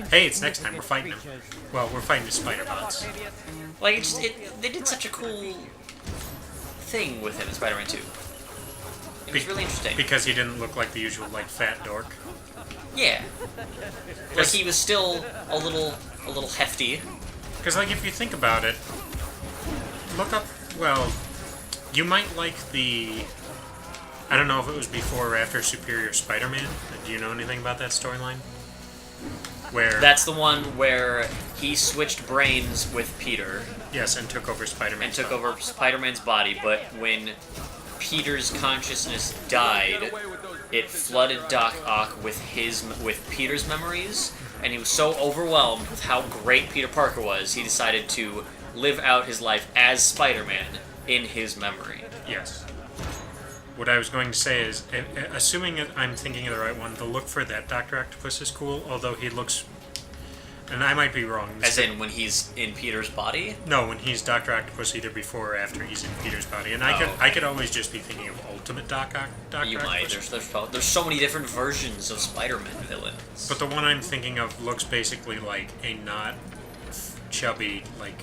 Hey, it's next time. We're fighting him. Well, we're fighting the spider bots. Like, they did such a cool thing with him in Spider-Man 2. It was really interesting. Because he didn't look like the usual, like, fat dork. Yeah. Like, he was still a little hefty. Because, like, if you think about it, look up, well, you might like the... I don't know if it was before or after Superior Spider-Man. Do you know anything about that storyline? Where... That's the one where he switched brains with Peter. Yes, and took over Spider-Man's And took over Spider-Man's body, but when Peter's consciousness died, it flooded Doc Ock with Peter's memories, and he was so overwhelmed with how great Peter Parker was, he decided to live out his life as Spider-Man in his memory. Yes. What I was going to say is, assuming I'm thinking of the right one, the look for that Dr. Octopus is cool, although he looks... And I might be wrong. As in, when he's in Peter's body? No, when he's Dr. Octopus, either before or after he's in Peter's body. And I could always just be thinking of Ultimate Dr. You might. Octopus. There's so many different versions of Spider-Man villains. But the one I'm thinking of looks basically like a not chubby, like...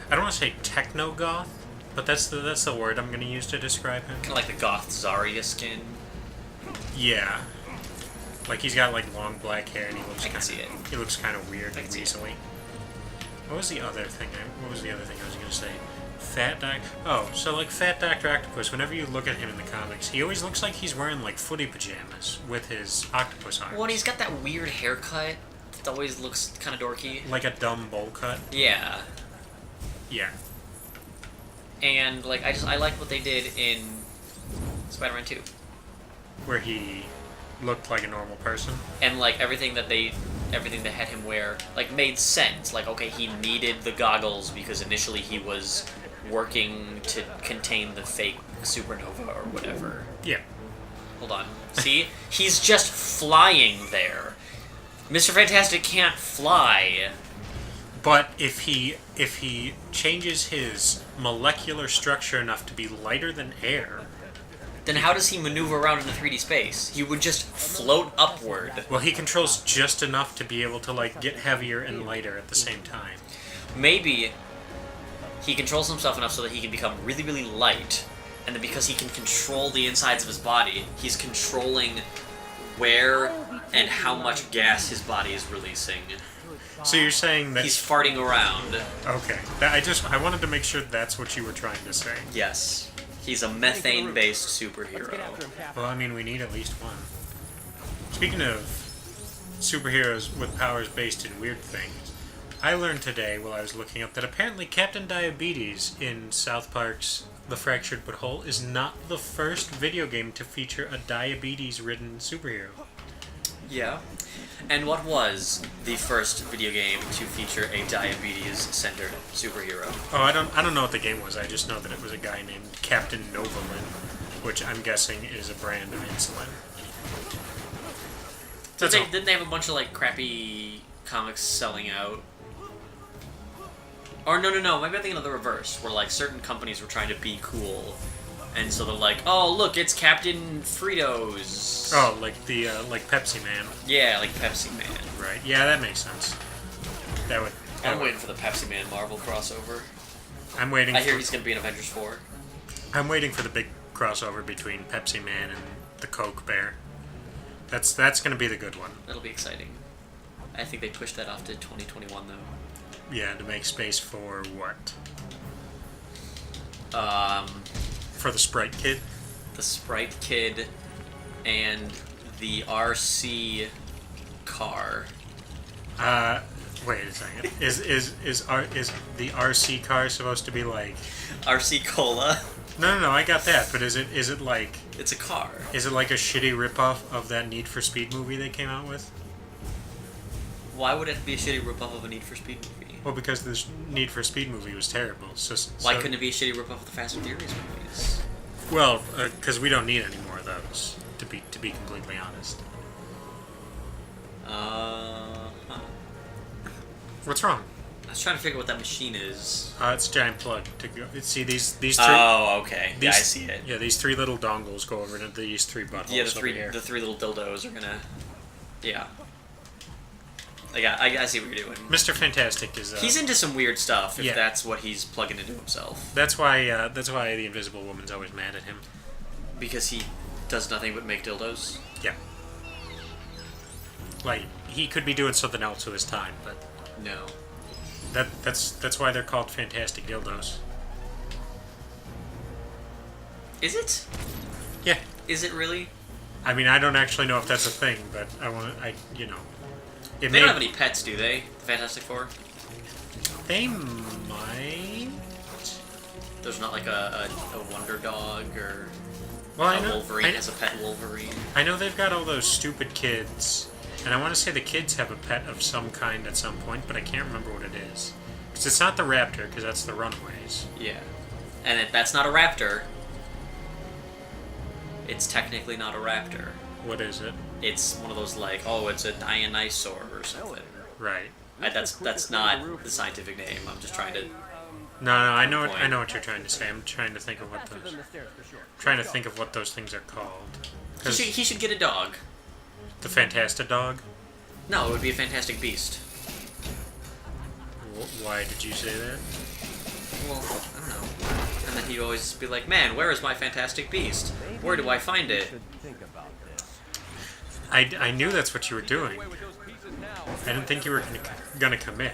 I don't want to say techno-goth, but that's the word I'm going to use to describe him. Kind of like the goth Zarya skin. Yeah. Like, he's got, like, long black hair, and he looks He looks kind of weird and weaselly. What was the other thing I was going to say? So, like, Fat Dr. Octopus, whenever you look at him in the comics, he always looks like he's wearing, like, footy pajamas with his octopus arms. Well, and he's got that weird haircut that always looks kind of dorky. Like a dumb bowl cut? Yeah. Yeah. And, like, I like what they did in Spider-Man 2. Where he looked like a normal person. And, like, everything that they had him wear, like, made sense. Like, okay, he needed the goggles because initially he was working to contain the fake supernova or whatever. Yeah. Hold on. See? He's just flying there. Mr. Fantastic can't fly. But if he changes his molecular structure enough to be lighter than air... Then how does he maneuver around in the 3D space? He would just float upward. Well, he controls just enough to be able to, like, get heavier and lighter at the same time. Maybe he controls himself enough so that he can become really, really light, and then because he can control the insides of his body, he's controlling where and how much gas his body is releasing. So you're saying that... He's farting around. Okay. I wanted to make sure that's what you were trying to say. Yes. He's a methane-based superhero. Well, I mean, we need at least one. Speaking of superheroes with powers based in weird things, I learned today while I was looking up that apparently Captain Diabetes in South Park's The Fractured But Whole is not the first video game to feature a diabetes-ridden superhero. Yeah. And what was the first video game to feature a diabetes-centered superhero? Oh, I don't know what the game was. I just know that it was a guy named Captain Novolin, which I'm guessing is a brand of insulin. Didn't they have a bunch of, like, crappy comics selling out? Or no, maybe I'm thinking of the reverse, where, like, certain companies were trying to be cool, and so they're like, oh, look, it's Captain Fritos. Oh, like the, like Pepsi Man. Yeah, like Pepsi Man. Right. Yeah, that makes sense. I'm waiting for the Pepsi Man Marvel crossover. I hear he's going to be in Avengers 4. I'm waiting for the big crossover between Pepsi Man and the Coke Bear. That's going to be the good one. That'll be exciting. I think they pushed that off to 2021, though. Yeah, to make space for what? For the Sprite Kid? The Sprite Kid and the RC car. Wait a second. Is the RC car supposed to be like RC Cola? No, I got that, but is it like... It's a car. Is it like a shitty ripoff of that Need for Speed movie they came out with? Why would it be a shitty ripoff of a Need for Speed movie? Well, because this Need for Speed movie was terrible. Why couldn't it be a shitty ripoff of the Fast and Furious movies? Well, because we don't need any more of those, to be completely honest. What's wrong? I was trying to figure out what that machine is. It's a giant plug to go. See these three. Oh, okay. Yeah, I see it. Yeah, these three little dongles go over into these three buttholes. Yeah, the three little dildos are gonna. Yeah. I see what you're doing. Mr. Fantastic is... he's into some weird stuff, if that's what he's plugging into himself. That's why the Invisible Woman's always mad at him. Because he does nothing but make dildos? Yeah. Like, he could be doing something else with his time, but... No. That's why they're called Fantastic Dildos. Is it? Yeah. Is it really? I mean, I don't actually know if that's a thing, but you know... They don't have any pets, do they? The Fantastic Four? They might... There's not like a Wonder Dog or Wolverine has a pet Wolverine. I know they've got all those stupid kids, and I want to say the kids have a pet of some kind at some point, but I can't remember what it is. Because it's not the raptor, because that's the Runaways. Yeah. And if that's not a raptor, it's technically not a raptor. What is it? It's one of those like, oh, it's a dinosaur or something. Right. That's not the scientific name. I'm just trying to. No, I know what you're trying to say. I'm trying to think of what those things are called. He should get a dog. The Fantastic Dog? No, it would be a Fantastic Beast. Why did you say that? Well, I don't know. And then he'd always be like, man, where is my Fantastic Beast? Where do I find it? I knew that's what you were doing. I didn't think you were gonna commit.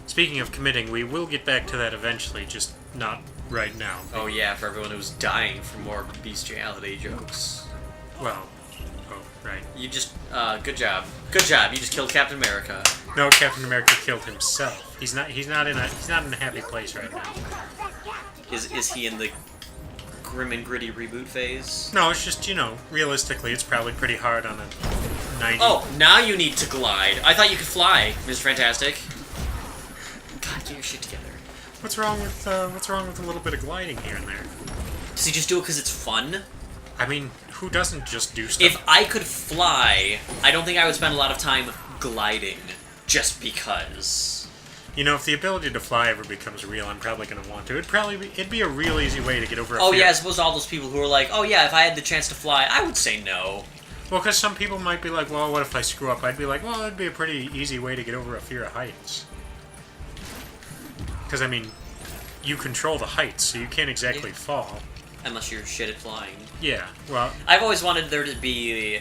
Speaking of committing, we will get back to that eventually, just not right now. Oh yeah, for everyone who's dying for more bestiality jokes. Well, right. You just, good job. Good job, you just killed Captain America. No, Captain America killed himself. He's not in a happy place right now. Is he in the grim and gritty reboot phase? No, it's just, realistically, it's probably pretty hard on a 90... Oh, now you need to glide. I thought you could fly, Mr. Fantastic. God, get your shit together. What's wrong with a little bit of gliding here and there? Does he just do it because it's fun? I mean, who doesn't just do stuff? If I could fly, I don't think I would spend a lot of time gliding, just because. If the ability to fly ever becomes real, I'm probably going to want to. It'd be a real easy way to get over a fear. Oh yeah, I suppose all those people who are like, oh yeah, if I had the chance to fly, I would say no. Well, because some people might be like, well, what if I screw up? I'd be like, well, it'd be a pretty easy way to get over a fear of heights. Because, I mean, you control the heights, so you can't exactly fall. Unless you're shit at flying. Yeah, well... I've always wanted there to be,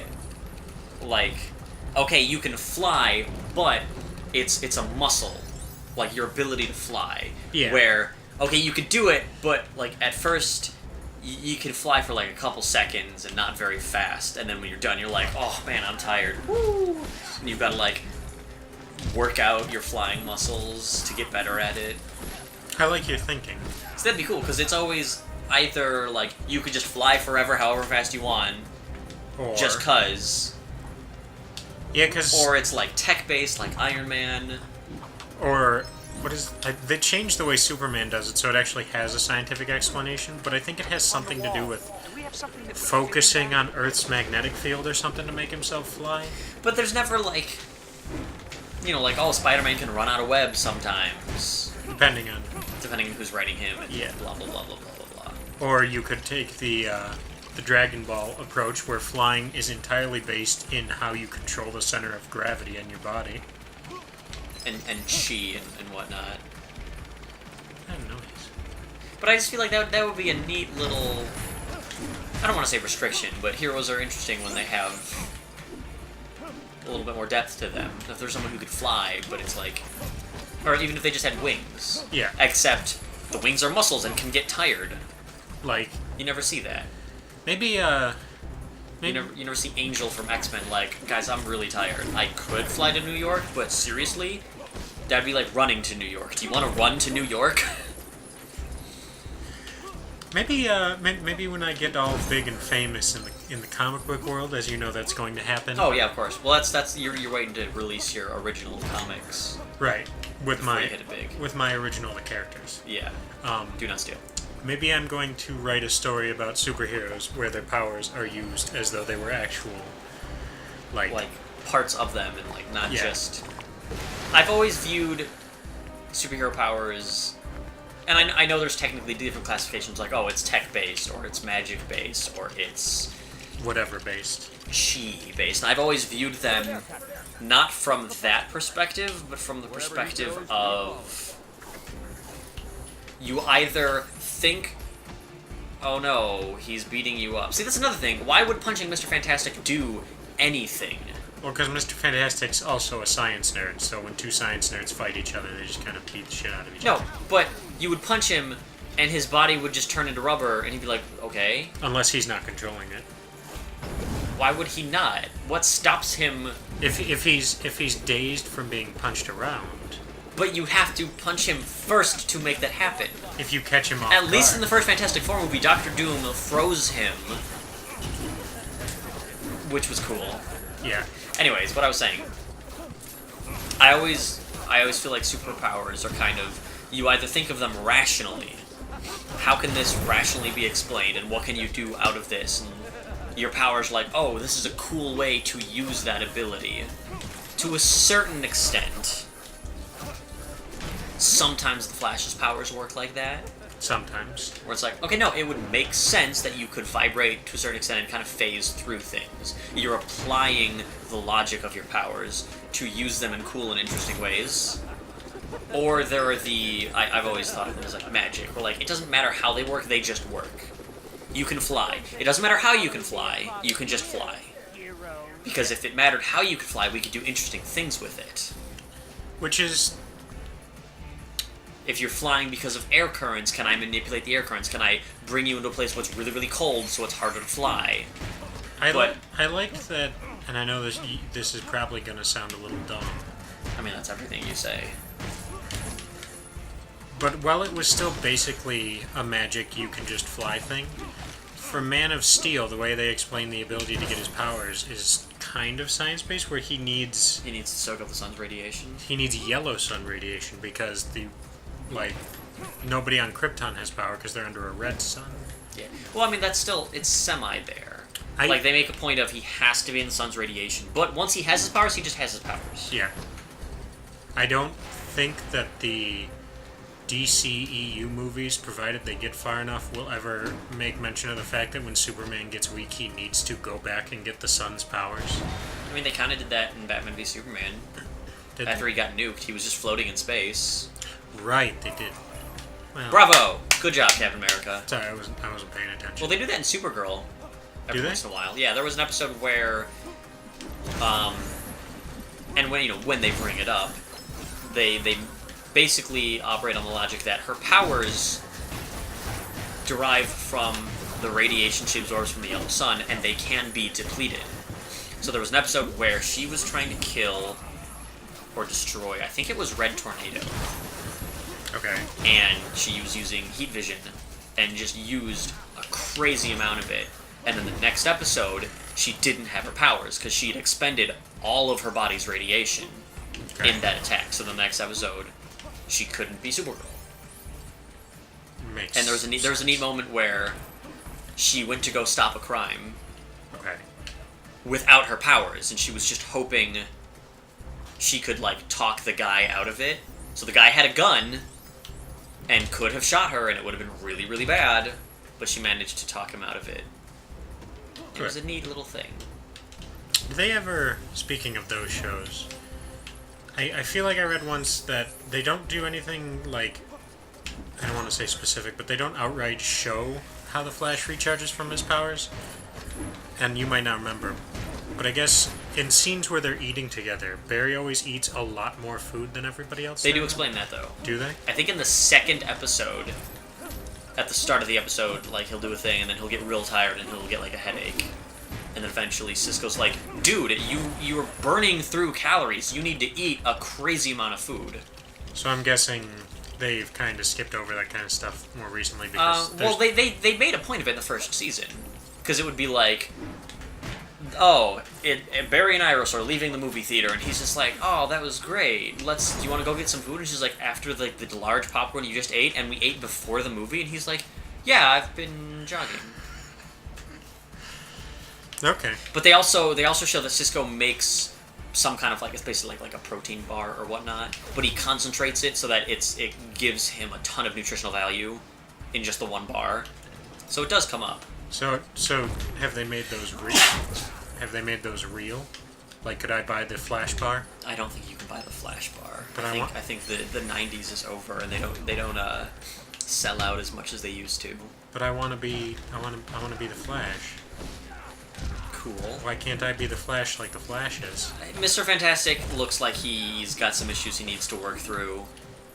like, okay, you can fly, but it's a muscle. Like, your ability to fly. Yeah. Where, okay, you could do it, but, like, at first, you can fly for, like, a couple seconds and not very fast. And then when you're done, you're like, oh, man, I'm tired. Woo! And you've got to, like, work out your flying muscles to get better at it. I like your thinking. So that'd be cool, because it's always either, like, you could just fly forever however fast you want, or... just 'cause. Yeah, because... Or it's, like, tech-based, like Iron Man... Or, they changed the way Superman does it so it actually has a scientific explanation, but I think it has something to do with focusing on Earth's magnetic field or something to make himself fly. But there's never, like, like, oh, Spider-Man can run out of web sometimes. Depending on who's writing him, and yeah. Blah, blah, blah, blah, blah, blah. Or you could take the Dragon Ball approach, where flying is entirely based in how you control the center of gravity in your body. And chi and whatnot. I don't know. But I just feel like that would be a neat little... I don't want to say restriction, but heroes are interesting when they have a little bit more depth to them. If there's someone who could fly, but it's like... Or even if they just had wings. Yeah. Except the wings are muscles and can get tired. Like... You never see that. Maybe, You never see Angel from X-Men like, guys, I'm really tired. I could fly to New York, but seriously? That'd be like running to New York. Do you want to run to New York? Maybe when I get all big and famous in the comic book world, as you know, that's going to happen. Oh yeah, of course. Well, that's you're waiting to release your original comics. Right. With before you hit it big. With my original characters. Yeah. Do not steal. Maybe I'm going to write a story about superheroes where their powers are used as though they were actual, like parts of them, and like not just. I've always viewed superhero powers, and I know there's technically different classifications, like, oh, it's tech based, or it's magic based, or it's whatever based, chi based. And I've always viewed them not from that perspective, but from the perspective of you either think, oh no, he's beating you up. See, that's another thing. Why would punching Mr. Fantastic do anything? Well, because Mr. Fantastic's also a science nerd, so when two science nerds fight each other, they just kind of beat the shit out of each other. No, but you would punch him, and his body would just turn into rubber, and he'd be like, okay. Unless he's not controlling it. Why would he not? What stops him? If he's dazed from being punched around. But you have to punch him first to make that happen. If you catch him off At least guard. in the first Fantastic Four movie, Dr. Doom froze him, which was cool. Yeah. Anyways, what I was saying, I always feel like superpowers are kind of, you either think of them rationally. How can this rationally be explained, and what can you do out of this? And your power's like, oh, this is a cool way to use that ability. To a certain extent. Sometimes the Flash's powers work like that. Sometimes. Where it's like, okay, no, it would make sense that you could vibrate to a certain extent and kind of phase through things. You're applying the logic of your powers to use them in cool and interesting ways. Or there are I've always thought of them as like magic, where like, it doesn't matter how they work, they just work. You can fly. It doesn't matter how you can fly, you can just fly. Because if it mattered how you could fly, we could do interesting things with it. Which is... If you're flying because of air currents, can I manipulate the air currents? Can I bring you into a place where it's really, really cold so it's harder to fly? I liked that, and I know this is probably going to sound a little dumb. I mean, that's everything you say. But while it was still basically a magic you can just fly thing, for Man of Steel, the way they explain the ability to get his powers is kind of science-based, where he needs to soak up the sun's radiation. He needs yellow sun radiation because nobody on Krypton has power because they're under a red sun. Yeah. Well, I mean, that's still, it's semi there. They make a point of he has to be in the sun's radiation, but once he has his powers, he just has his powers. Yeah. I don't think that the DCEU movies, provided they get far enough, will ever make mention of the fact that when Superman gets weak, he needs to go back and get the sun's powers. I mean, they kind of did that in Batman v Superman. After he got nuked, he was just floating in space. Right, they did. Well, bravo! Good job, Captain America. Sorry, I wasn't paying attention. Well, they do that in Supergirl every once in a while. Yeah, there was an episode where, and when they bring it up, they basically operate on the logic that her powers derive from the radiation she absorbs from the yellow sun, and they can be depleted. So there was an episode where she was trying to kill or destroy, I think it was Red Tornado. Okay. And she was using heat vision and just used a crazy amount of it. And then the next episode, she didn't have her powers because she'd expended all of her body's radiation in that attack. So the next episode, she couldn't be Supergirl. And there was a neat moment where she went to go stop a crime. Okay. Without her powers, and she was just hoping she could talk the guy out of it. So the guy had a gun and could have shot her, and it would have been really, really bad, but she managed to talk him out of it. It was a neat little thing. Do they ever, speaking of those shows, I feel like I read once that they don't do anything I don't want to say specific, but they don't outright show how the Flash recharges from his powers. And you might not remember, but I guess in scenes where they're eating together, Barry always eats a lot more food than everybody else. They do explain that, though. Do they? I think in the second episode, at the start of the episode, he'll do a thing, and then he'll get real tired, and he'll get, a headache. And then eventually Cisco's like, dude, you're burning through calories. You need to eat a crazy amount of food. So I'm guessing they've kind of skipped over that kind of stuff more recently because... they made a point of it in the first season. Because it would be Barry and Iris are leaving the movie theater, and he's just like, oh, that was great. Do you want to go get some food? And she's like, after the large popcorn you just ate, and we ate before the movie? And he's like, yeah, I've been jogging. Okay. But they also show that Cisco makes some kind of it's basically like a protein bar or whatnot, but he concentrates it so that it gives him a ton of nutritional value in just the one bar. So it does come up. So have they made those real? Have they made those real? Like, could I buy the Flash bar? I don't think you can buy the Flash bar. But I think the 90s is over, and they don't sell out as much as they used to. But I want to be the Flash. Cool. Why can't I be the Flash like the Flash is? Mr. Fantastic looks like he's got some issues he needs to work through.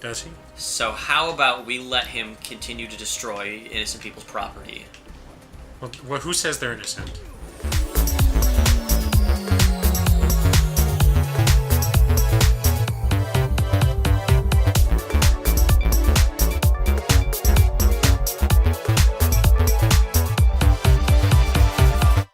Does he? So how about we let him continue to destroy innocent people's property? Well, who says they're innocent?